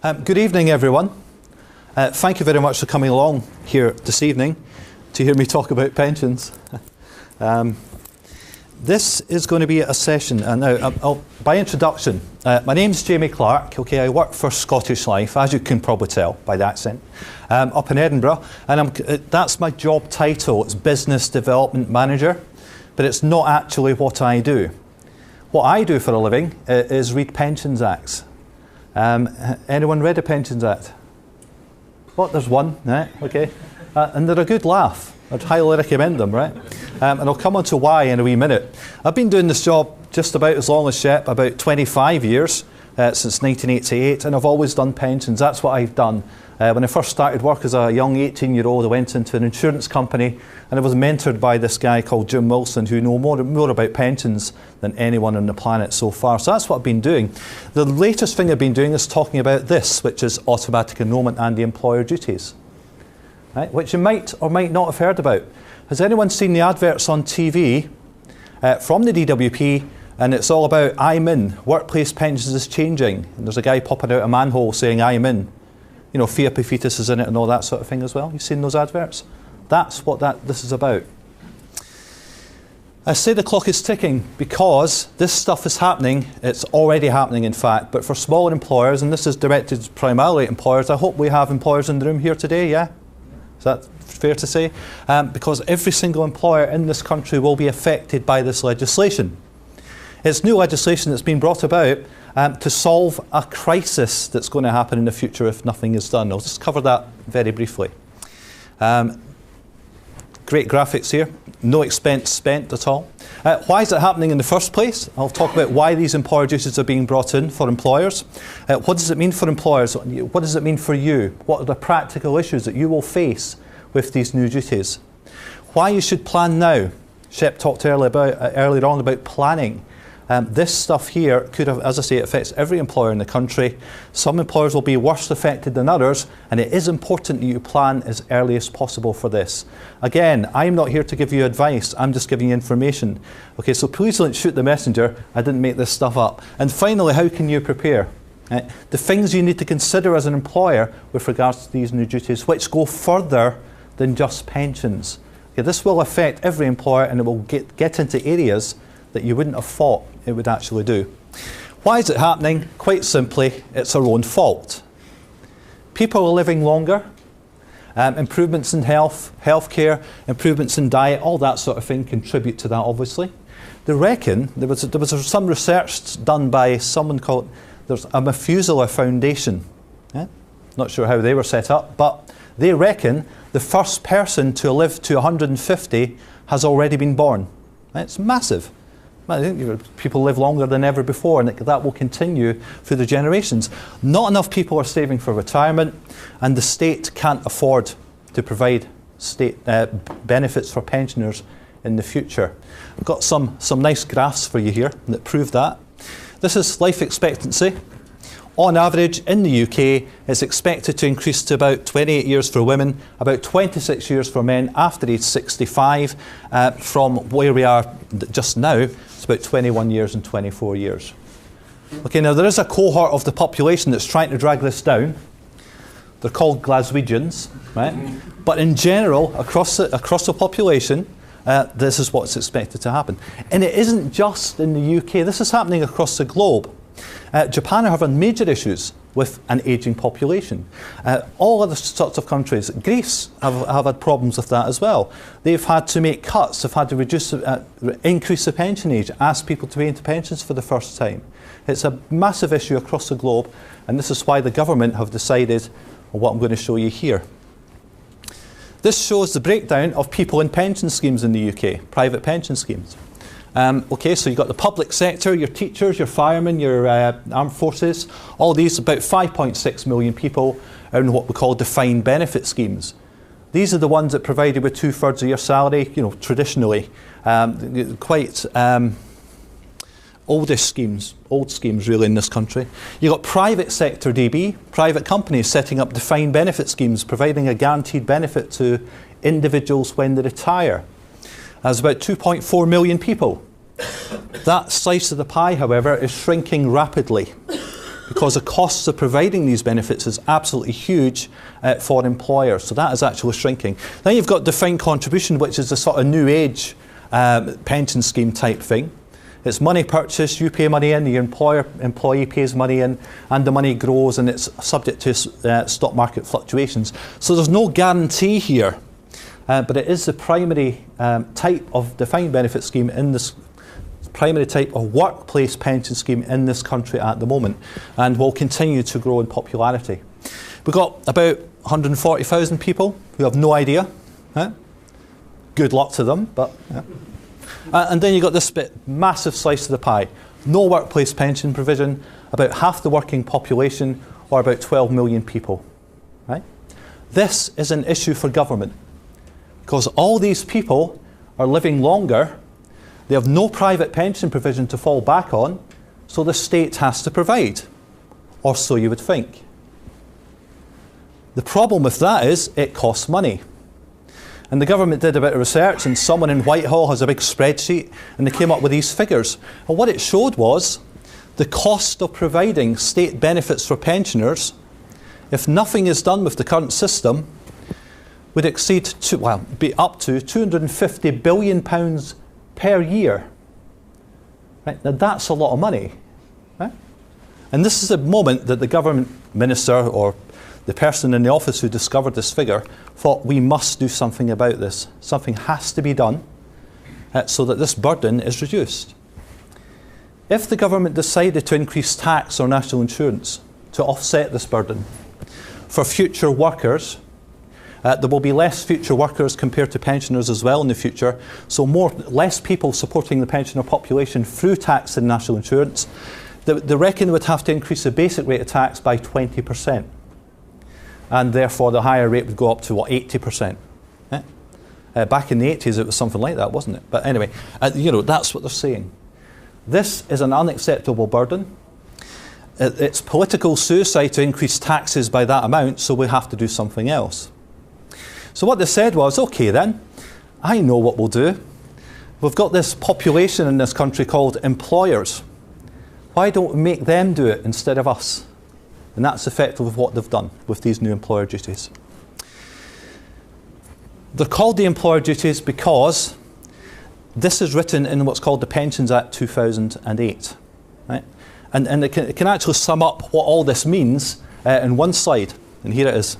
Good evening, everyone. Thank you very much for coming along here this evening to hear me talk about pensions. This is going to be a session, and now, by introduction, my name's Jamie Clarke. Okay, I work for Scottish Life, as you can probably tell by the accent, up in Edinburgh, and that's my job title. It's Business Development Manager, but it's not actually what I do. What I do for a living is read Pensions Acts. Anyone read a Pensions Act? Well, there's one, right? Okay. And they're a good laugh. I'd highly recommend them, right? And I'll come on to why in a wee minute. I've been doing this job just about as long as Shep, about 25 years, since 1988, and I've always done pensions. That's what I've done. When I first started work as a young 18-year-old, I went into an insurance company, and I was mentored by this guy called Jim Wilson, who knows more about pensions than anyone on the planet so far. So that's what I've been doing. The latest thing I've been doing is talking about this, which is automatic enrolment and the employer duties, right? Which you might or might not have heard about. Has anyone seen the adverts on TV from the DWP? And it's all about I'm in, workplace pensions is changing. And there's a guy popping out a manhole saying I'm in. You know, Fiat Fetus is in it and all that sort of thing as well. You've seen those adverts? That's what this is about. I say the clock is ticking because this stuff is happening. It's already happening, in fact. But for smaller employers, and this is directed primarily at employers, I hope we have employers in the room here today, yeah? Is that fair to say? Because every single employer in this country will be affected by this legislation. It's new legislation that's been brought about to solve a crisis that's going to happen in the future if nothing is done. I'll just cover that very briefly. Great graphics here. No expense spent at all. Why is it happening in the first place? I'll talk about why these employer duties are being brought in for employers. What does it mean for employers? What does it mean for you? What are the practical issues that you will face with these new duties? Why you should plan now. Shep talked earlier on about planning. This stuff here could have, as I say, it affects every employer in the country. Some employers will be worse affected than others, and it is important that you plan as early as possible for this. Again, I'm not here to give you advice, I'm just giving you information. Okay, so please don't shoot the messenger, I didn't make this stuff up. And finally, how can you prepare? The things you need to consider as an employer with regards to these new duties, which go further than just pensions. Okay, this will affect every employer, and it will get into areas that you wouldn't have thought it would actually do. Why is it happening? Quite simply, it's our own fault. People are living longer. Improvements in healthcare, improvements in diet, all that sort of thing contribute to that, obviously. They reckon, there was some research done by someone called, there's a Methuselah Foundation. Not sure how they were set up, but they reckon the first person to live to 150 has already been born. It's massive. I think people live longer than ever before, and that will continue through the generations. Not enough people are saving for retirement, and the state can't afford to provide state benefits for pensioners in the future. I've got some nice graphs for you here that prove that. This is life expectancy. On average, in the UK, it's expected to increase to about 28 years for women, about 26 years for men after age 65. From where we are just now, it's about 21 years and 24 years. Okay, now there is a cohort of the population that's trying to drag this down. They're called Glaswegians, right? But in general, across the population, this is what's expected to happen. And it isn't just in the UK, this is happening across the globe. Japan are having major issues with an ageing population. All other sorts of countries, Greece have had problems with that as well. They've had to make cuts, they've had to increase the pension age, ask people to pay into pensions for the first time. It's a massive issue across the globe, and this is why the government have decided what I'm going to show you here. This shows the breakdown of people in pension schemes in the UK, private pension schemes. Okay, so you've got the public sector, your teachers, your firemen, your armed forces, all these, about 5.6 million people are in what we call defined benefit schemes. These are the ones that provide you with 2/3 of your salary, you know, traditionally. Quite old schemes really in this country. You've got private sector DB, private companies setting up defined benefit schemes, providing a guaranteed benefit to individuals when they retire. There's about 2.4 million people. That slice of the pie, however, is shrinking rapidly. because the costs of providing these benefits is absolutely huge for employers. So that is actually shrinking. Then you've got defined contribution, which is a sort of new age pension scheme type thing. It's money purchased, you pay money in, your employee pays money in, and the money grows, and it's subject to stock market fluctuations. So there's no guarantee here, but it is the primary type of defined benefit scheme in this primary type of workplace pension scheme in this country at the moment, and will continue to grow in popularity. We've got about 140,000 people who have no idea. Good luck to them, but and then you've got this bit, massive slice of the pie. No workplace pension provision, about half the working population, or about 12 million people. Right? This is an issue for government, because all these people are living longer. They have no private pension provision to fall back on, so the state has to provide, or so you would think. The problem with that is it costs money. And the government did a bit of research, and someone in Whitehall has a big spreadsheet, and they came up with these figures. And what it showed was the cost of providing state benefits for pensioners, if nothing is done with the current system, would exceed, be up to £250 billion per year. Right? Now that's a lot of money. Right? And this is the moment that the government minister or the person in the office who discovered this figure thought, we must do something about this. Something has to be done so that this burden is reduced. If the government decided to increase tax or national insurance to offset this burden for future workers, there will be less future workers compared to pensioners as well in the future, so less people supporting the pensioner population through tax and national insurance. They reckon they would have to increase the basic rate of tax by 20%. And therefore the higher rate would go up to, 80%. Back in the 80s it was something like that, wasn't it? But anyway, that's what they're saying. This is an unacceptable burden. It's political suicide to increase taxes by that amount, so we have to do something else. So what they said was, okay then, I know what we'll do. We've got this population in this country called employers. Why don't we make them do it instead of us? And that's effectively what they've done with these new employer duties. They're called the employer duties because this is written in what's called the Pensions Act 2008. Right? And it can actually sum up what all this means in one slide. And here it is.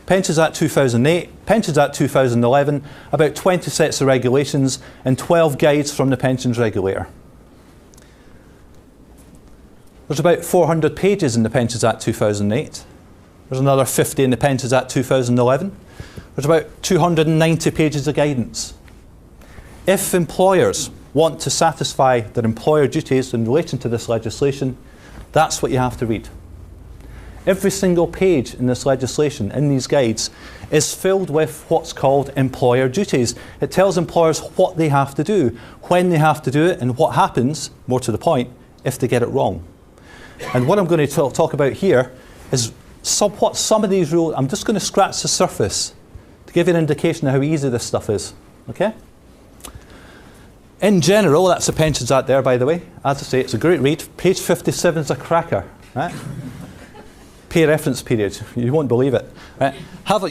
Pensions Act 2008, Pensions Act 2011, about 20 sets of regulations and 12 guides from the pensions regulator. There's about 400 pages in the Pensions Act 2008. There's another 50 in the Pensions Act 2011. There's about 290 pages of guidance. If employers want to satisfy their employer duties in relation to this legislation, that's what you have to read. Every single page in this legislation, in these guides, is filled with what's called employer duties. It tells employers what they have to do, when they have to do it, and what happens, more to the point, if they get it wrong. And what I'm going to talk about here is what some of these rules, I'm just going to scratch the surface to give you an indication of how easy this stuff is. Okay? In general, that's the Pensions Act there, by the way. As I say, it's a great read. Page 57 is a cracker. Right? Pay reference period. You won't believe it. Right?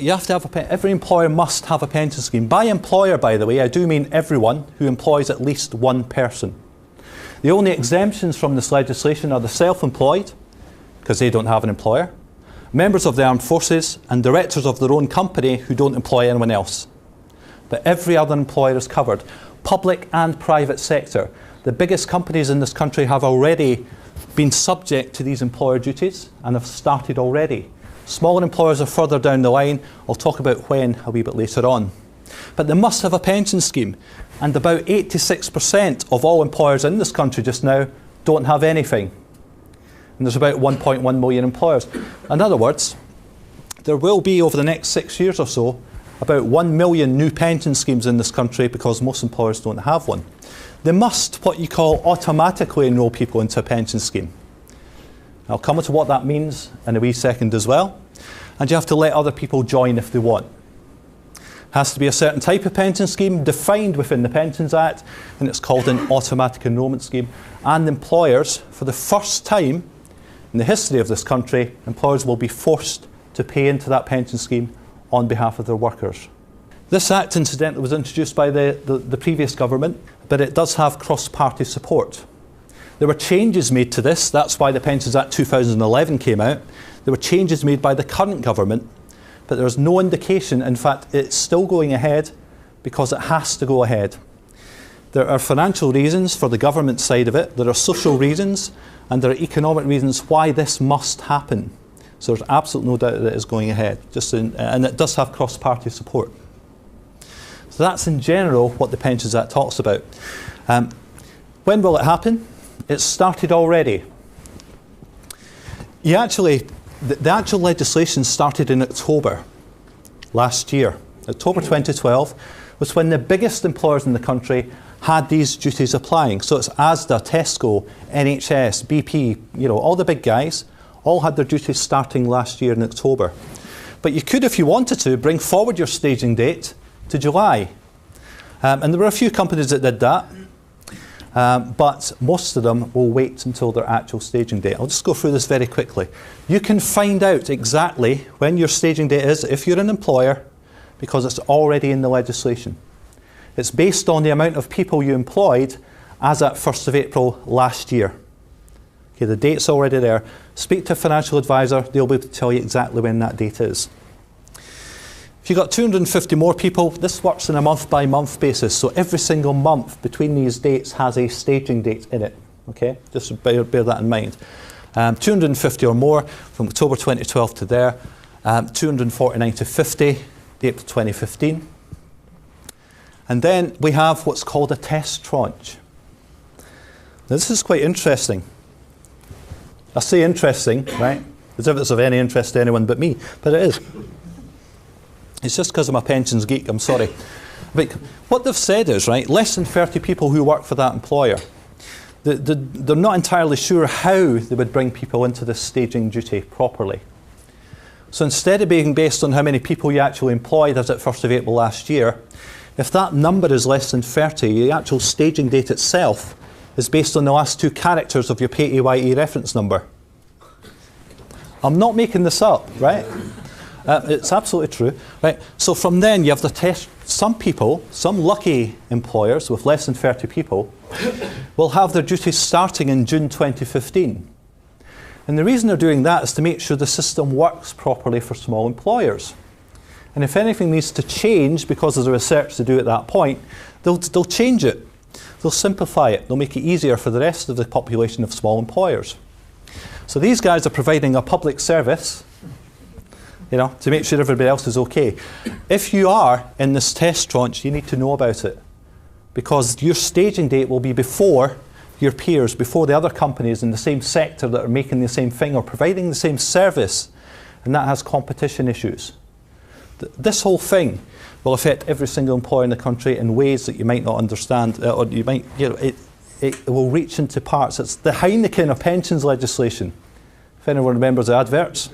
You have to have every employer must have a pension scheme. By employer, by the way, I do mean everyone who employs at least one person. The only exemptions from this legislation are the self-employed, because they don't have an employer, members of the armed forces, and directors of their own company who don't employ anyone else. But every other employer is covered, public and private sector. The biggest companies in this country have already been subject to these employer duties and have started already. Smaller employers are further down the line. I'll talk about when a wee bit later on. But they must have a pension scheme, and about 86% of all employers in this country just now don't have anything. And there's about 1.1 million employers. In other words, there will be over the next 6 years or so about 1 million new pension schemes in this country because most employers don't have one. They must, what you call, automatically enrol people into a pension scheme. I'll come to what that means in a wee second as well. And you have to let other people join if they want. Has to be a certain type of pension scheme defined within the Pensions Act, and it's called an automatic enrolment scheme. And employers, for the first time, in the history of this country, employers will be forced to pay into that pension scheme on behalf of their workers. This Act, incidentally, was introduced by the previous government, but it does have cross-party support. There were changes made to this. That's why the Pensions Act 2011 came out. There were changes made by the current government, but there's no indication. In fact, it's still going ahead because it has to go ahead. There are financial reasons for the government side of it, there are social reasons, and there are economic reasons why this must happen. So there's absolutely no doubt that it is going ahead, and it does have cross-party support. So that's in general what the Pensions Act talks about. When will it happen? It's started already. The actual legislation started in October last year. October 2012 was when the biggest employers in the country had these duties applying. So it's Asda, Tesco, NHS, BP, all the big guys, all had their duties starting last year in October. But you could, if you wanted to, bring forward your staging date to July. And there were a few companies that did that, but most of them will wait until their actual staging date. I'll just go through this very quickly. You can find out exactly when your staging date is if you're an employer, because it's already in the legislation. It's based on the amount of people you employed as at 1st of April last year. Okay, the date's already there. Speak to a financial advisor, they'll be able to tell you exactly when that date is. If you've got 250 more people, this works on a month-by-month basis, so every single month between these dates has a staging date in it. Okay, just bear that in mind. 250 or more from October 2012 to there, 249 to 50, April 2015. And then we have what's called a test tranche. Now this is quite interesting. I say interesting, right? As if it's of any interest to anyone but me, but it is. It's just because I'm a pensions geek, I'm sorry. But what they've said is, right, less than 30 people who work for that employer. They're not entirely sure how they would bring people into this staging duty properly. So instead of being based on how many people you actually employed as at 1st of April last year, if that number is less than 30, the actual staging date itself is based on the last two characters of your PAYE reference number. I'm not making this up, right? It's absolutely true, right? So from then you have the test. Some people, some lucky employers with less than 30 people, will have their duties starting in June 2015. And the reason they're doing that is to make sure the system works properly for small employers. And if anything needs to change because there's a research to do at that point, they'll change it. They'll simplify it. They'll make it easier for the rest of the population of small employers. So these guys are providing a public service, to make sure everybody else is okay. If you are in this test tranche, you need to know about it, because your staging date will be before your peers, before the other companies in the same sector that are making the same thing or providing the same service, and that has competition issues. This whole thing will affect every single employer in the country in ways that you might not understand, or you might, it will reach into parts. It's the Heineken of pensions legislation, if anyone remembers the adverts.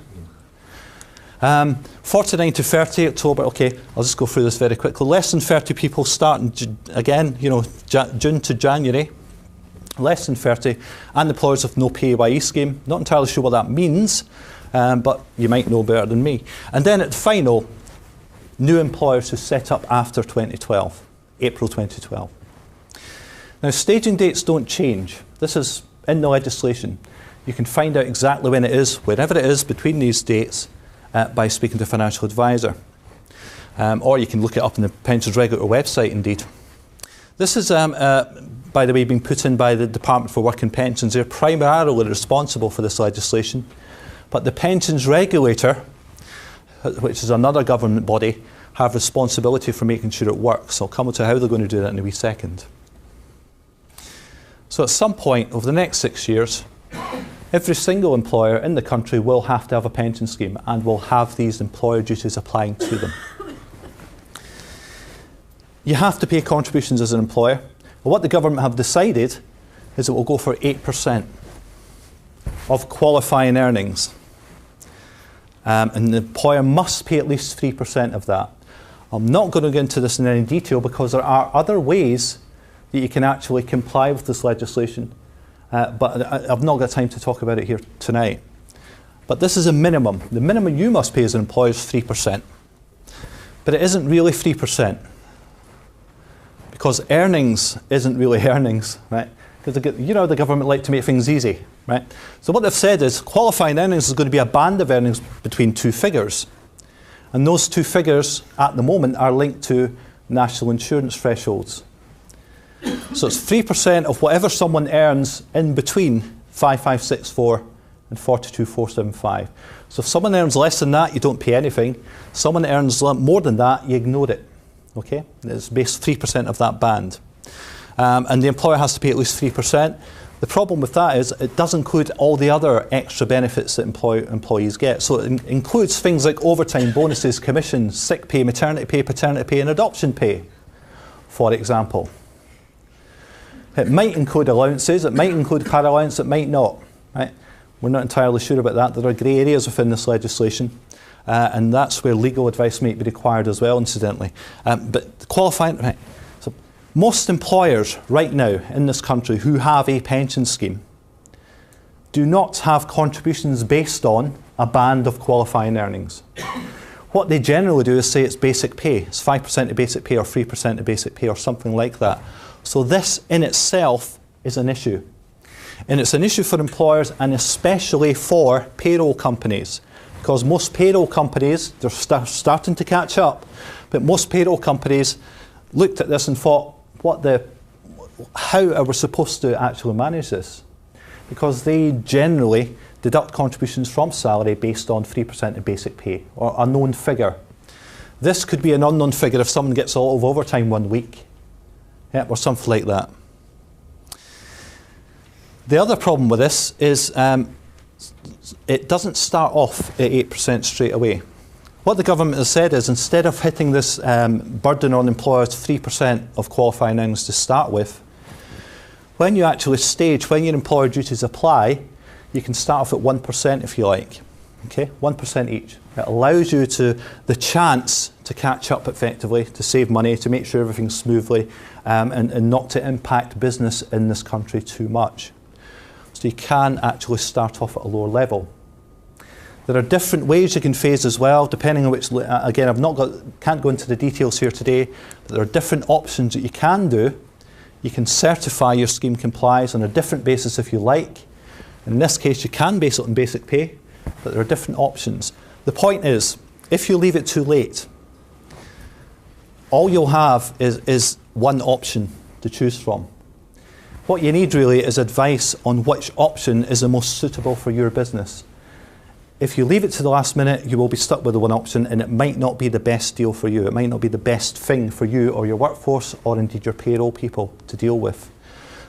49 to 30 October, okay, I'll just go through this very quickly. Less than 30 people starting, again, June to January. Less than 30, and employers with no PAYE scheme. Not entirely sure what that means, but you might know better than me. And then at the final, new employers who set up after 2012, April 2012. Now, staging dates don't change. This is in the legislation. You can find out exactly when it is, wherever it is between these dates, by speaking to a financial advisor. Or you can look it up on the Pensions Regulator website, indeed. This is, by the way, being put in by the Department for Work and Pensions. They're primarily responsible for this legislation. But the Pensions Regulator, which is another government body, have responsibility for making sure it works. I'll come to how they're going to do that in a wee second. So at some point over the next 6 years, every single employer in the country will have to have a pension scheme and will have these employer duties applying to them. You have to pay contributions as an employer. Well, what the government have decided is it will go for 8% of qualifying earnings. And the employer must pay at least 3% of that. I'm not going to go into this in any detail because there are other ways that you can actually comply with this legislation but I've not got time to talk about it here tonight. But this is a minimum. The minimum you must pay as an employer is 3%. But it isn't really 3%, because earnings isn't really earnings, right? Because the government like to make things easy, right? So what they've said is qualifying earnings is going to be a band of earnings between two figures. And those two figures at the moment are linked to national insurance thresholds. So it's 3% of whatever someone earns in between 5564 and 42475. So if someone earns less than that, you don't pay anything. Someone earns more than that, you ignore it. Okay? It's based 3% of that band. And the employer has to pay at least 3%. The problem with that is it does include all the other extra benefits that employees get. So it includes things like overtime, bonuses, commissions, sick pay, maternity pay, paternity pay, and adoption pay, for example. It might include allowances, it might include car allowance, it might not. Right? We're not entirely sure about that. There are grey areas within this legislation, and that's where legal advice might be required as well, incidentally. But qualifying, right. So most employers right now in this country who have a pension scheme do not have contributions based on a band of qualifying earnings. What they generally do is say it's basic pay. It's 5% of basic pay or 3% of basic pay or something like that. So this in itself is an issue. And it's an issue for employers and especially for payroll companies. Because most payroll companies, they're starting to catch up, but most payroll companies looked at this and thought, how are we supposed to actually manage this? Because they generally deduct contributions from salary based on 3% of basic pay, or a known figure. This could be an unknown figure if someone gets a lot of overtime one week, or something like that. The other problem with this is it doesn't start off at 8% straight away. What the government has said is instead of hitting this burden on employers 3% of qualifying earnings to start with, when you actually stage, when your employer duties apply, you can start off at 1% if you like. Okay, 1% each. It allows you the chance to catch up effectively, to save money, to make sure everything's smoothly, and not to impact business in this country too much. So you can actually start off at a lower level. There are different ways you can phase as well, depending on which, again, can't go into the details here today, but there are different options that you can do. You can certify your scheme complies on a different basis if you like. In this case, you can base it on basic pay, but there are different options. The point is, if you leave it too late, all you'll have is one option to choose from. What you need really is advice on which option is the most suitable for your business. If you leave it to the last minute, you will be stuck with the one option and it might not be the best deal for you. It might not be the best thing for you or your workforce or indeed your payroll people to deal with.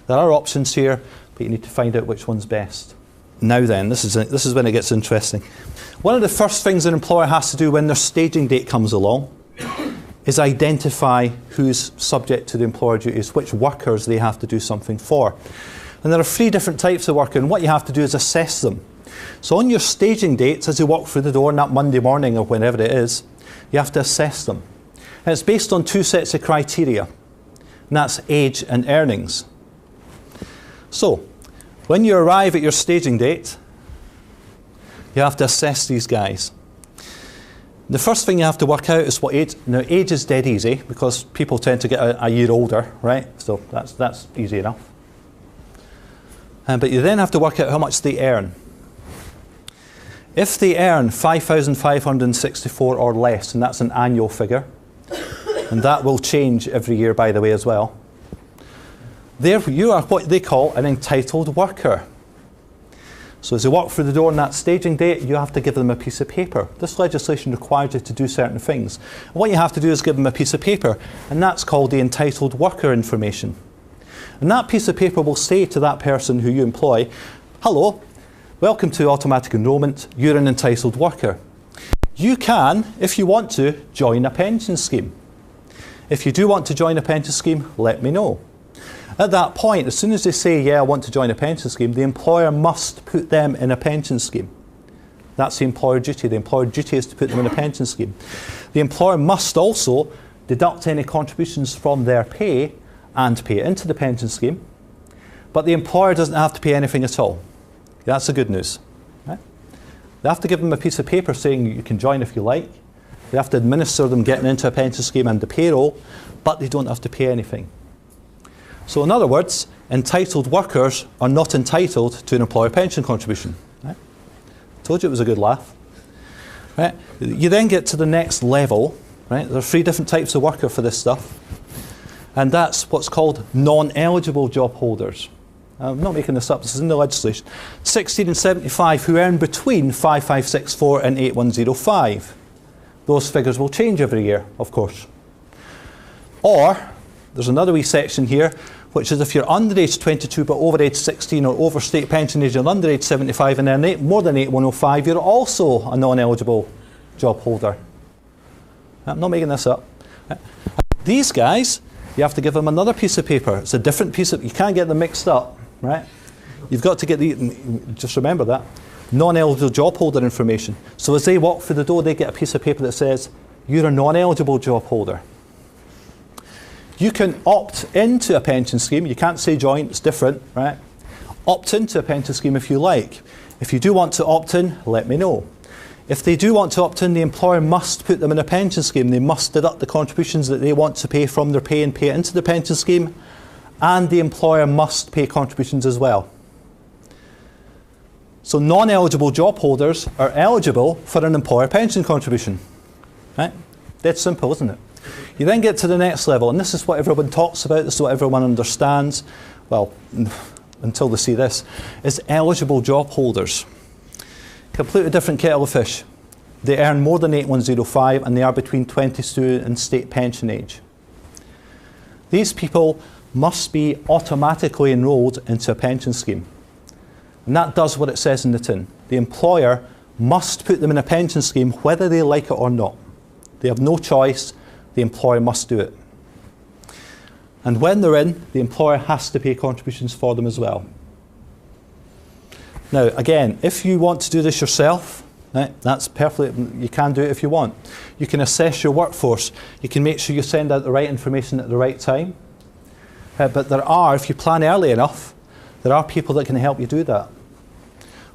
There are options here, but you need to find out which one's best. Now then, this is when it gets interesting. One of the first things an employer has to do when their staging date comes along is identify who's subject to the employer duties, which workers they have to do something for. And there are 3 different types of worker, and what you have to do is assess them. So on your staging dates, as you walk through the door on that Monday morning or whenever it is, you have to assess them. And it's based on 2 sets of criteria, and that's age and earnings. So, when you arrive at your staging date, you have to assess these guys. The first thing you have to work out is what age. Now, age is dead easy because people tend to get a year older, right? So that's easy enough. But you then have to work out how much they earn. If they earn 5,564 or less, and that's an annual figure, and that will change every year, by the way, as well, therefore you are what they call an entitled worker. So as you walk through the door on that staging date, you have to give them a piece of paper. This legislation requires you to do certain things. And what you have to do is give them a piece of paper, and that's called the entitled worker information. And that piece of paper will say to that person who you employ, hello, welcome to automatic enrolment, you're an entitled worker. You can, if you want to, join a pension scheme. If you do want to join a pension scheme, let me know. At that point, as soon as they say, yeah, I want to join a pension scheme, the employer must put them in a pension scheme. That's the employer duty. The employer duty is to put them in a pension scheme. The employer must also deduct any contributions from their pay and pay it into the pension scheme. but the employer doesn't have to pay anything at all. That's the good news. Right? They have to give them a piece of paper saying you can join if you like. They have to administer them getting into a pension scheme and the payroll, but they don't have to pay anything. So in other words, entitled workers are not entitled to an employer pension contribution. Right? Told you it was a good laugh. Right? You then get to the next level. Right? There are 3 different types of worker for this stuff. And that's what's called non-eligible job holders. I'm not making this up, this is in the legislation. 16 and 75 who earn between 5564 and 8105. Those figures will change every year, of course. Or, there's another wee section here, which is if you're under age 22 but over age 16 or over state pension age and under age 75 and earn more than 8105, you're also a non-eligible job holder. I'm not making this up. These guys, you have to give them another piece of paper. It's a different piece of, you can't get them mixed up, right? You've got to get just remember that, non-eligible job holder information. So as they walk through the door, they get a piece of paper that says, you're a non-eligible job holder. You can opt into a pension scheme. You can't say join, it's different, right? Opt into a pension scheme if you like. If you do want to opt in, let me know. If they do want to opt in, the employer must put them in a pension scheme. They must deduct the contributions that they want to pay from their pay and pay it into the pension scheme, and the employer must pay contributions as well. So non-eligible job holders are eligible for an employer pension contribution. Right? That's simple, isn't it? You then get to the next level, and this is what everyone talks about, this is what everyone understands, well, until they see this, is eligible job holders. Completely different kettle of fish. They earn more than 8105 and they are between 22 and state pension age. These people must be automatically enrolled into a pension scheme. And that does what it says in the tin. The employer must put them in a pension scheme whether they like it or not. They have no choice, the employer must do it. And when they're in, the employer has to pay contributions for them as well. Now, again, if you want to do this yourself, right, that's perfectly, you can do it if you want. You can assess your workforce. You can make sure you send out the right information at the right time. But there are, if you plan early enough, there are people that can help you do that.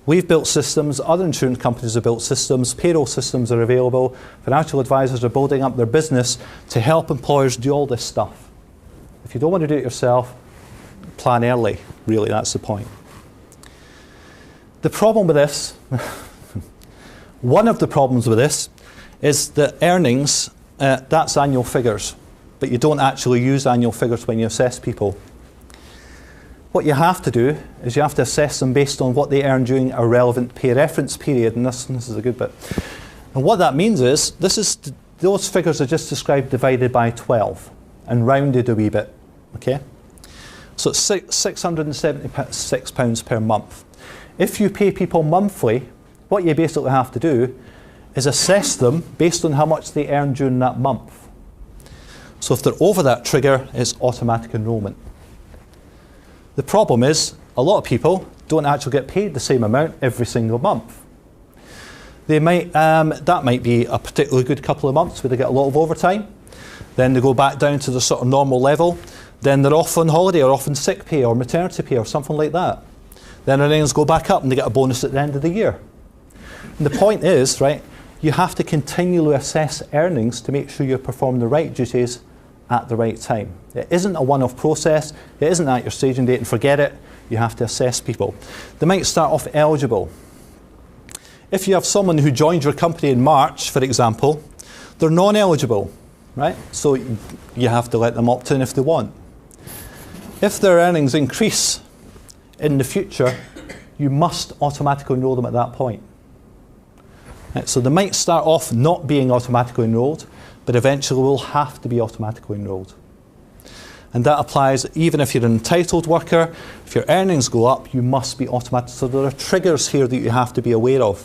We've built systems, other insurance companies have built systems, payroll systems are available, financial advisors are building up their business to help employers do all this stuff. If you don't want to do it yourself, plan early, really, that's the point. The problem with this, one of the problems with this, is that earnings, that's annual figures, but you don't actually use annual figures when you assess people. What you have to do is you have to assess them based on what they earn during a relevant pay reference period, and this is a good bit. And what that means is, those figures are just described divided by 12 and rounded a wee bit, okay? So it's £676 per month. If you pay people monthly, what you basically have to do is assess them based on how much they earn during that month. So if they're over that trigger, it's automatic enrolment. The problem is, a lot of people don't actually get paid the same amount every single month. They might, that might be a particularly good couple of months where they get a lot of overtime. Then they go back down to the sort of normal level. Then they're off on holiday or off on sick pay or maternity pay or something like that. Then earnings go back up and they get a bonus at the end of the year. And the point is, right, you have to continually assess earnings to make sure you perform the right duties at the right time. It isn't a one-off process. It isn't at your staging date and forget it. You have to assess people. They might start off eligible. If you have someone who joined your company in March, for example, they're non-eligible, right? So you have to let them opt in if they want. If their earnings increase in the future, you must automatically enroll them at that point. Right, so they might start off not being automatically enrolled, but eventually will have to be automatically enrolled. And that applies even if you're an entitled worker. If your earnings go up, you must be automatic. So there are triggers here that you have to be aware of.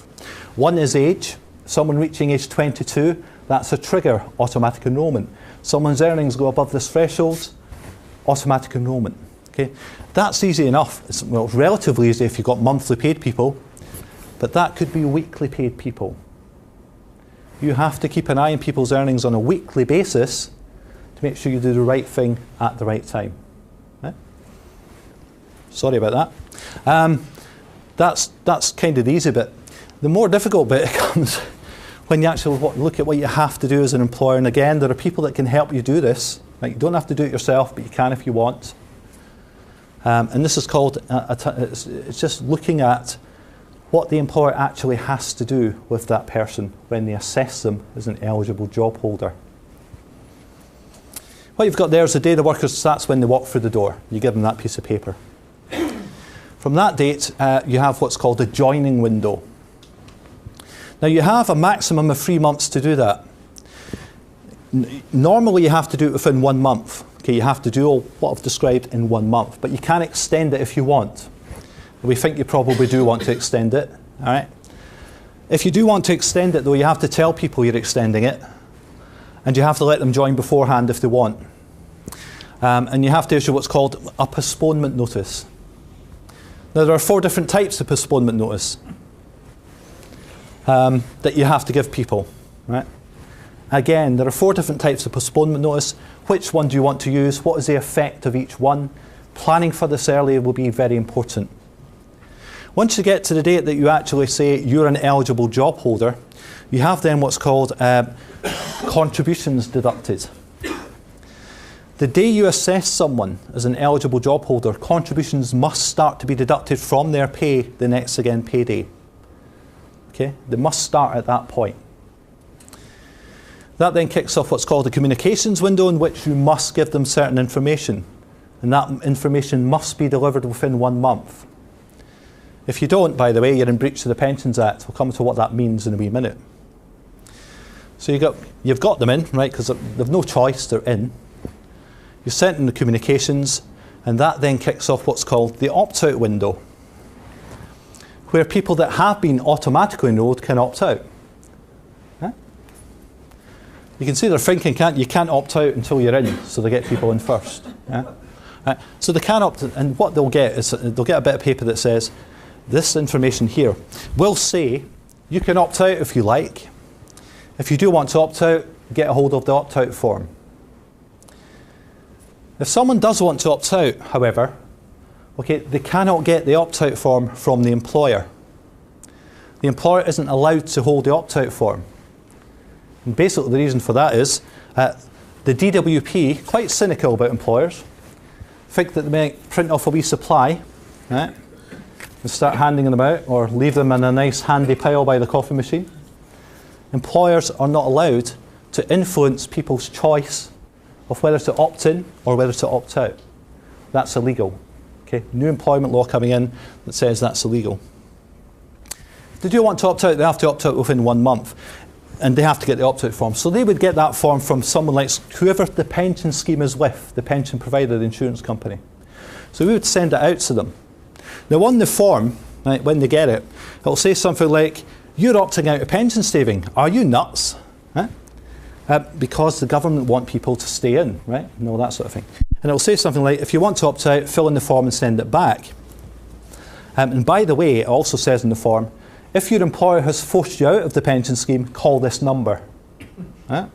One is age. Someone reaching age 22, that's a trigger, automatic enrolment. Someone's earnings go above this threshold, automatic enrolment. Okay? That's easy enough. It's, well, relatively easy if you've got monthly paid people, but that could be weekly paid people. You have to keep an eye on people's earnings on a weekly basis to make sure you do the right thing at the right time. Right? Sorry about that. That's kind of the easy bit. The more difficult bit comes when you actually look at what you have to do as an employer. And again, there are people that can help you do this. Right? You don't have to do it yourself, but you can if you want. And this is called, it's just looking at what the employer actually has to do with that person when they assess them as an eligible job holder. What you've got there is the day the worker starts when they walk through the door. You give them that piece of paper. From that date, you have what's called a joining window. Now you have a maximum of 3 months to do that. Normally you have to do it within 1 month. Okay, you have to do all what I've described in 1 month, but you can extend it if you want. We think you probably do want to extend it. All right. If you do want to extend it, though, you have to tell people you're extending it, and you have to let them join beforehand if they want. And you have to issue what's called a postponement notice. Now, there are 4 different types of postponement notice that you have to give people. Right? Again, there are 4 different types of postponement notice. Which one do you want to use? What is the effect of each one? Planning for this early will be very important. Once you get to the date that you actually say you're an eligible job holder, you have then what's called contributions deducted. The day you assess someone as an eligible job holder, contributions must start to be deducted from their pay the next again payday. Okay? They must start at that point. That then kicks off what's called a communications window in which you must give them certain information. And that information must be delivered within 1 month. If you don't, by the way, you're in breach of the Pensions Act. We'll come to what that means in a wee minute. So you've got them in, right, because they've no choice, they're in. You sent in the communications, and that then kicks off what's called the opt-out window, where people that have been automatically enrolled can opt out. Huh? You can see they're thinking, you can't opt out until you're in, so they get people in first. Yeah? So they can opt in, and what they'll get is they'll get a bit of paper that says, this information here will say you can opt out if you like. If you do want to opt out, get a hold of the opt-out form. If someone does want to opt out, however, okay, they cannot get the opt-out form from the employer. The employer isn't allowed to hold the opt-out form. And basically the reason for that is the DWP, quite cynical about employers, think that they may print off a wee supply, right, and start handing them out, or leave them in a nice handy pile by the coffee machine. Employers are not allowed to influence people's choice of whether to opt in or whether to opt out. That's illegal. Okay? New employment law coming in that says that's illegal. If they do want to opt out, they have to opt out within 1 month, and they have to get the opt-out form. So they would get that form from someone like whoever the pension scheme is with, the pension provider, the insurance company. So we would send it out to them. Now on the form, right, when they get it, it'll say something like, you're opting out of pension saving. Are you nuts? Huh? Because the government want people to stay in, right? No, that sort of thing. And it'll say something like, if you want to opt out, fill in the form and send it back. And by the way, it also says in the form, if your employer has forced you out of the pension scheme, call this number. Huh?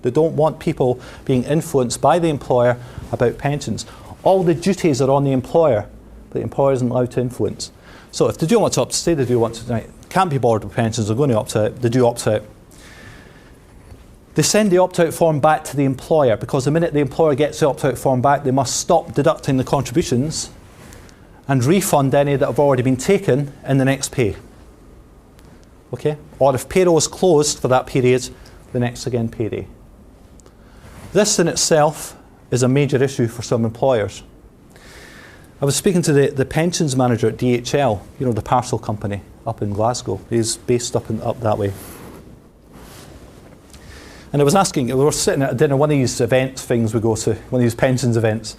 They don't want people being influenced by the employer about pensions. All the duties are on the employer, but the employer isn't allowed to influence. So if they do want to opt, say they do want to, right, can't be bothered with pensions, they're going to opt out, they do opt out. They send the opt-out form back to the employer, because the minute the employer gets the opt-out form back, they must stop deducting the contributions and refund any that have already been taken in the next pay. Okay? Or if payroll is closed for that period, the next again payday. This in itself is a major issue for some employers. I was speaking to the pensions manager at DHL, you know, the parcel company up in Glasgow. He's based up that way. And I was asking, we were sitting at a dinner, one of these event things we go to, one of these pensions events.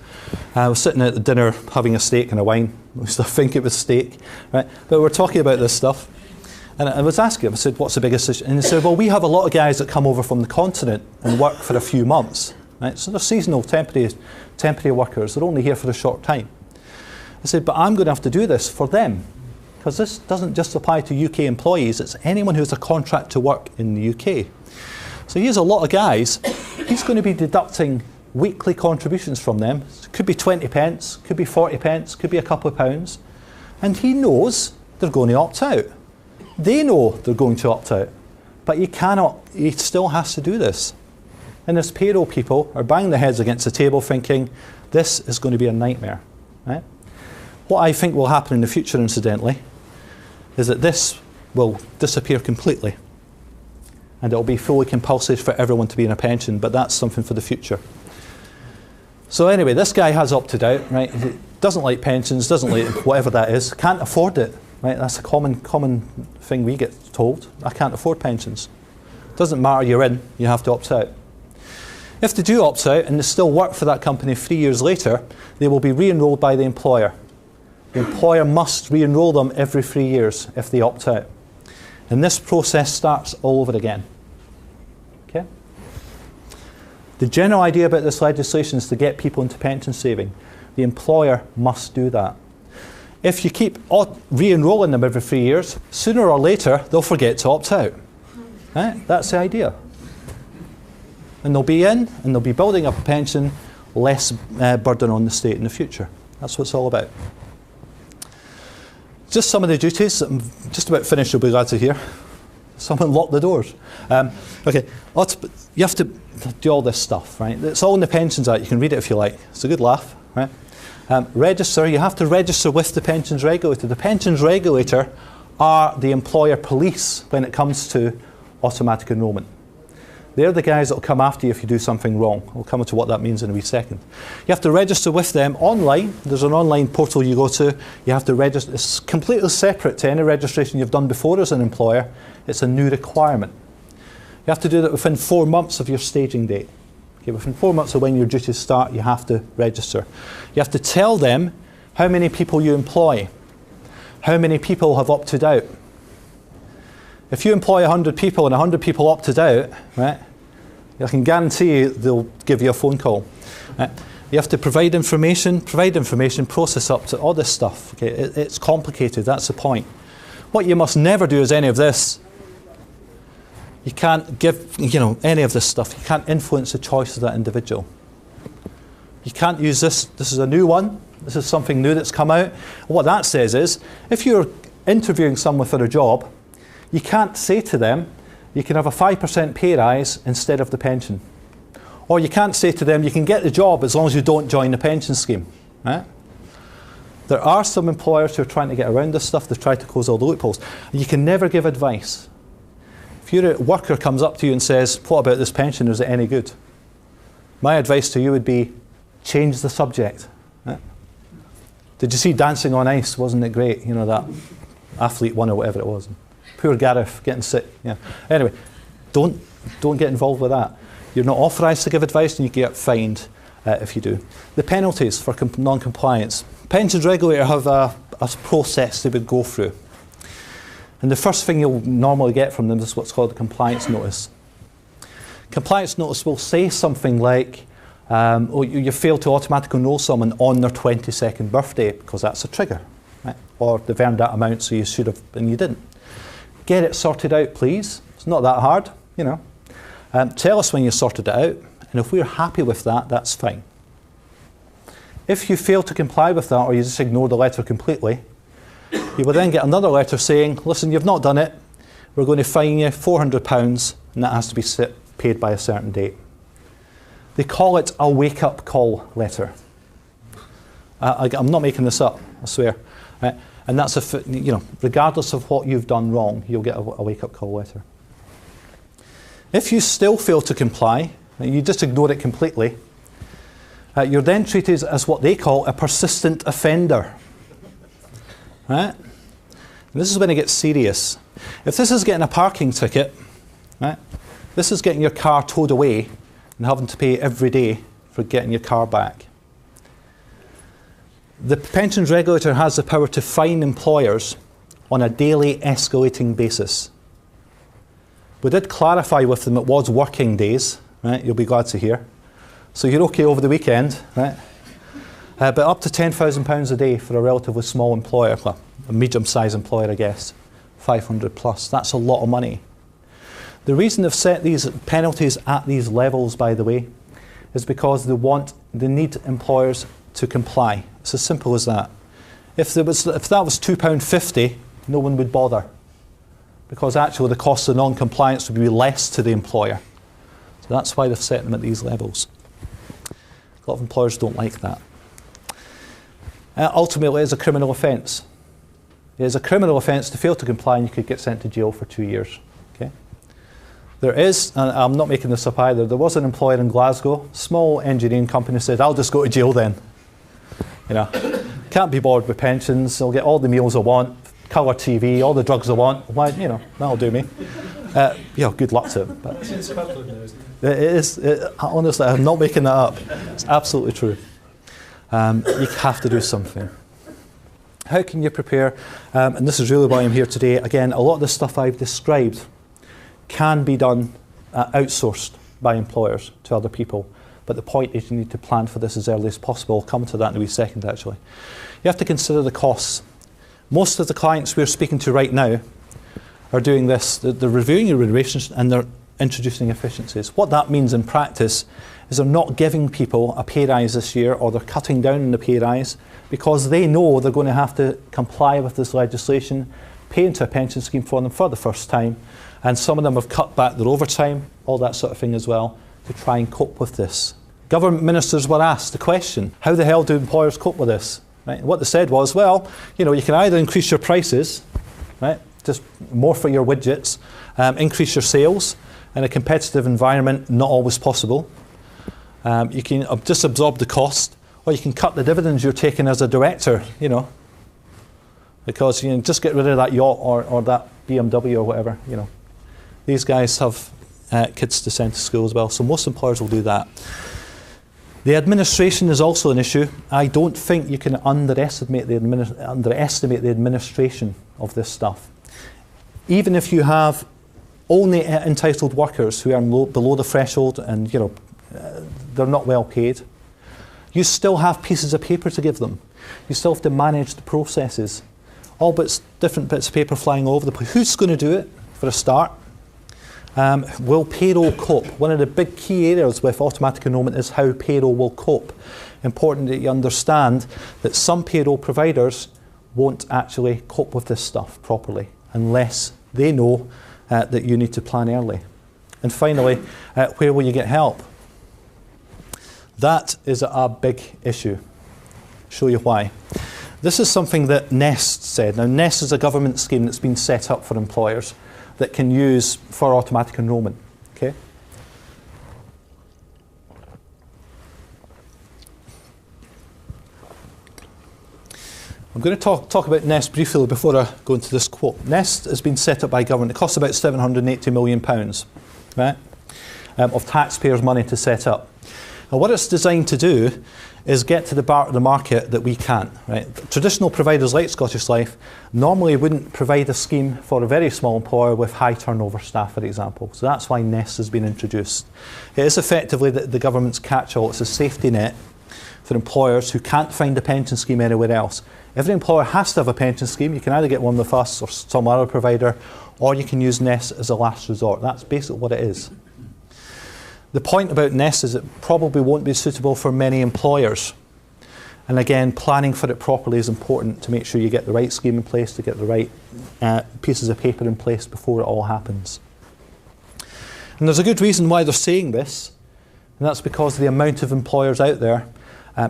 I was sitting at the dinner having a steak and a wine. I used to think it was steak, right? But we were talking about this stuff. And I was asking him, I said, what's the biggest issue? And he said, well, we have a lot of guys that come over from the continent and work for a few months. Right? So they're seasonal, temporary workers. They're only here for a short time. I said, but I'm going to have to do this for them, because this doesn't just apply to UK employees, it's anyone who has a contract to work in the UK. So he has a lot of guys, he's going to be deducting weekly contributions from them. It could be 20 pence, could be 40 pence, could be a couple of pounds. And he knows they're going to opt out. They know they're going to opt out. But he still has to do this. And his payroll people are banging their heads against the table thinking, this is going to be a nightmare. Right? What I think will happen in the future, incidentally, is that this will disappear completely. And it will be fully compulsory for everyone to be in a pension, but that's something for the future. So anyway, this guy has opted out, right? He doesn't like pensions, doesn't like whatever that is, can't afford it, right? That's a common thing we get told. I can't afford pensions. Doesn't matter, you're in, you have to opt out. If they do opt out and they still work for that company 3 years later, they will be re-enrolled by the employer. The employer must re-enroll them every 3 years if they opt out. And this process starts all over again. Okay? The general idea about this legislation is to get people into pension saving. The employer must do that. If you keep re-enrolling them every 3 years, sooner or later they'll forget to opt out. Right? That's the idea. And they'll be in, and they'll be building up a pension, less burden on the state in the future. That's what it's all about. Just some of the duties. I'm just about finished, you'll be glad to hear. Someone locked the doors. Okay, you have to do all this stuff, right? It's all in the Pensions Act. You can read it if you like. It's a good laugh, right? Register, you have to register with the pensions regulator. The pensions regulator are the employer police when it comes to automatic enrolment. They're the guys that will come after you if you do something wrong. We'll come to what that means in a wee second. You have to register with them online. There's an online portal you go to. You have to register. It's completely separate to any registration you've done before as an employer. It's a new requirement. You have to do that within 4 months of your staging date. Okay, within 4 months of when your duties start, you have to register. You have to tell them how many people you employ, how many people have opted out. If you employ 100 people and 100 people opted out, right, I can guarantee you they'll give you a phone call. Right? You have to provide information, process up to all this stuff. Okay? It's complicated, that's the point. What you must never do is any of this. You can't give, any of this stuff. You can't influence the choice of that individual. You can't use this. This is a new one. This is something new that's come out. What that says is, if you're interviewing someone for a job, you can't say to them, you can have a 5% pay rise instead of the pension. Or you can't say to them, you can get the job as long as you don't join the pension scheme. Right? There are some employers who are trying to get around this stuff. They try to close all the loopholes. You can never give advice. If your worker comes up to you and says, what about this pension, is it any good? My advice to you would be, change the subject. Right? Did you see Dancing on Ice? Wasn't it great? That athlete won or whatever it was. Poor Gareth getting sick. Yeah. Anyway, don't get involved with that. You're not authorised to give advice, and you get fined if you do. The penalties for non-compliance. Pensions regulator have a process they would go through. And the first thing you'll normally get from them is what's called a compliance notice. Compliance notice will say something like, you failed to automatically enrol someone on their 22nd birthday, because that's a trigger. Right? Or they've earned that amount, so you should have, and you didn't. Get it sorted out, please. It's not that hard, Tell us when you sorted it out, and if we're happy with that, that's fine. If you fail to comply with that, or you just ignore the letter completely, you will then get another letter saying, listen, you've not done it, we're going to fine you £400, and that has to be paid by a certain date. They call it a wake-up call letter. I'm not making this up, I swear. Right? And that's regardless of what you've done wrong, you'll get a wake-up call letter. If you still fail to comply, you just ignore it completely, you're then treated as what they call a persistent offender. Right? And this is when it gets serious. If this is getting a parking ticket, right, this is getting your car towed away and having to pay every day for getting your car back. The pensions regulator has the power to fine employers on a daily escalating basis. We did clarify with them it was working days, right? You'll be glad to hear. So you're okay over the weekend, right? But up to £10,000 a day for a relatively small employer, well, a medium-sized employer, I guess, 500 plus. That's a lot of money. The reason they've set these penalties at these levels, by the way, is because they need employers to comply. It's as simple as that. If that was £2.50, no one would bother, because actually the cost of non-compliance would be less to the employer. So that's why they've set them at these levels. A lot of employers don't like that. Ultimately, it's a criminal offence. It is a criminal offence to fail to comply, and you could get sent to jail for 2 years. Okay? There is, and I'm not making this up either, there was an employer in Glasgow, small engineering company, said, I'll just go to jail then. You know, can't be bothered with pensions, I'll get all the meals I want, colour TV, all the drugs I want, why, you know, that'll do me. Good luck to it. But it's in Scotland now, isn't it? Honestly, I'm not making that up. It's absolutely true. You have to do something. How can you prepare? And this is really why I'm here today. Again, a lot of the stuff I've described can be done outsourced by employers to other people. But the point is you need to plan for this as early as possible. I'll come to that in a wee second, actually. You have to consider the costs. Most of the clients we're speaking to right now are doing this. They're reviewing your remunerations and they're introducing efficiencies. What that means in practice is they're not giving people a pay rise this year, or they're cutting down on the pay rise because they know they're going to have to comply with this legislation, pay into a pension scheme for them for the first time, and some of them have cut back their overtime, all that sort of thing as well, to try and cope with this. Government ministers were asked the question, how the hell do employers cope with this? Right? And what they said was, well, you know, you can either increase your prices, right, just more for your widgets, increase your sales. In a competitive environment, not always possible. You can just absorb the cost, or you can cut the dividends you're taking as a director, you know, because you can just get rid of that yacht or that BMW or whatever, you know. These guys have kids to send to school as well, so most employers will do that. The administration is also an issue. I don't think you can underestimate the administration of this stuff. Even if you have only entitled workers who are below the threshold and, you know, they're not well paid, you still have pieces of paper to give them. You still have to manage the processes. All different bits of paper flying all over the place. Who's going to do it, for a start? Will payroll cope? One of the big key areas with automatic enrolment is how payroll will cope. Important that you understand that some payroll providers won't actually cope with this stuff properly unless they know that you need to plan early. And finally, where will you get help? That is a big issue. Show you why. This is something that Nest said. Now, Nest is a government scheme that's been set up for employers that can use for automatic enrolment. Okay? I'm going to talk about Nest briefly before I go into this quote. Nest has been set up by government. It costs about £780 million, right, of taxpayers' money to set up. Now, what it's designed to do is get to the part of the market that we can't. Right? Traditional providers like Scottish Life normally wouldn't provide a scheme for a very small employer with high turnover staff, for example. So that's why Nest has been introduced. It is effectively the government's catch-all. It's a safety net for employers who can't find a pension scheme anywhere else. Every employer has to have a pension scheme. You can either get one with us or some other provider, or you can use Nest as a last resort. That's basically what it is. The point about Nest is it probably won't be suitable for many employers. And again, planning for it properly is important to make sure you get the right scheme in place, to get the right pieces of paper in place before it all happens. And there's a good reason why they're saying this, and that's because of the amount of employers out there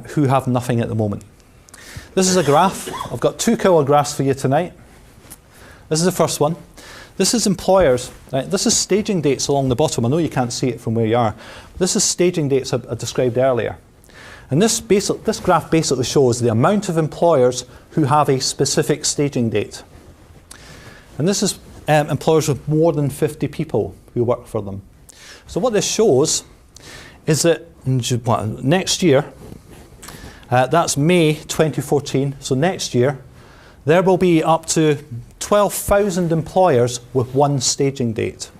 who have nothing at the moment. This is a graph. I've got two colour graphs for you tonight. This is the first one. This is employers. Right? This is staging dates along the bottom. I know you can't see it from where you are. This is staging dates I described earlier. And this graph basically shows the amount of employers who have a specific staging date. And this is employers with more than 50 people who work for them. So what this shows is that next year, that's May 2014, so next year, there will be up to 12,000 employers with one staging date.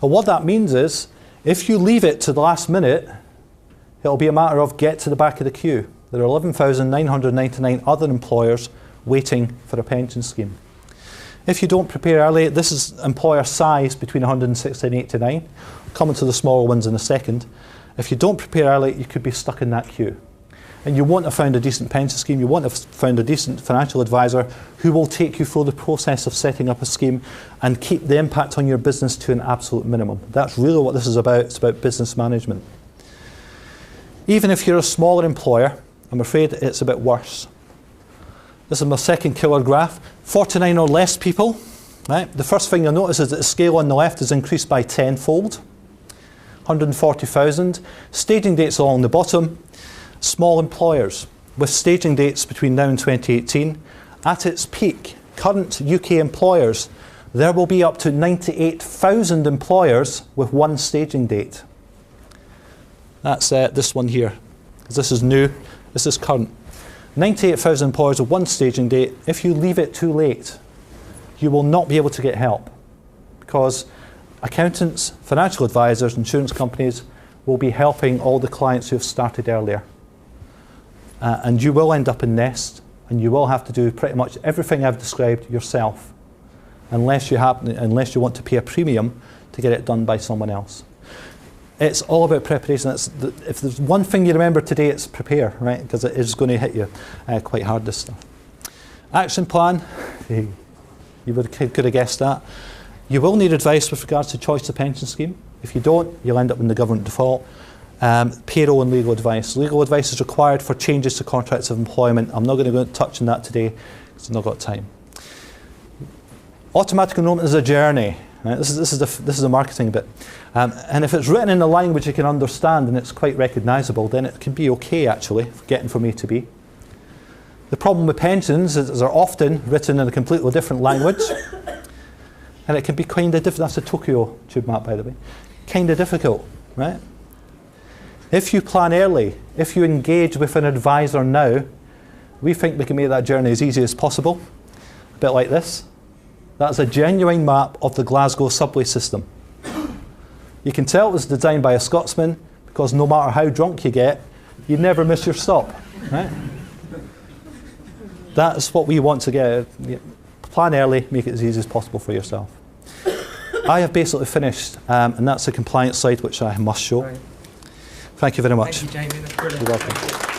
And what that means is, if you leave it to the last minute, it'll be a matter of get to the back of the queue. There are 11,999 other employers waiting for a pension scheme. If you don't prepare early, this is employer size between 160 and 89. I'll come into the smaller ones in a second. If you don't prepare early, you could be stuck in that queue. And you won't have found a decent pension scheme, you won't have found a decent financial advisor who will take you through the process of setting up a scheme and keep the impact on your business to an absolute minimum. That's really what this is about. It's about business management. Even if you're a smaller employer, I'm afraid it's a bit worse. This is my second killer graph. 49 or less people. Right? The first thing you'll notice is that the scale on the left has increased by tenfold. 140,000. Staging dates along the bottom. Small employers with staging dates between now and 2018. At its peak, current UK employers, there will be up to 98,000 employers with one staging date. That's this one here, because this is new, this is current. 98,000 employers with one staging date. If you leave it too late, you will not be able to get help, because accountants, financial advisors, insurance companies will be helping all the clients who have started earlier. And you will end up in nest, and you will have to do pretty much everything I've described yourself, unless you want to pay a premium to get it done by someone else. It's all about preparation. If there's one thing you remember today, it's prepare, right? Because it is going to hit you quite hard, this stuff. Action plan, you could have guessed that. You will need advice with regards to choice of pension scheme. If you don't, you'll end up in the government default. Payroll and legal advice. Legal advice is required for changes to contracts of employment. I'm not going to go touch on that today because I've not got time. Automatic enrollment is a journey. Right? This is the marketing bit. And if it's written in a language you can understand and it's quite recognisable, then it can be okay actually for getting from A to B. The problem with pensions is they're often written in a completely different language, and it can be kind of difficult. That's a Tokyo tube map, by the way. Kind of difficult, right? If you plan early, if you engage with an advisor now, we think we can make that journey as easy as possible. A bit like this. That's a genuine map of the Glasgow subway system. You can tell it was designed by a Scotsman because no matter how drunk you get, you never miss your stop. Right? That's what we want to get. Plan early, make it as easy as possible for yourself. I have basically finished, and that's a compliance slide which I must show. Right. Thank you very much. Thank you, Jamie. That's brilliant. You're welcome.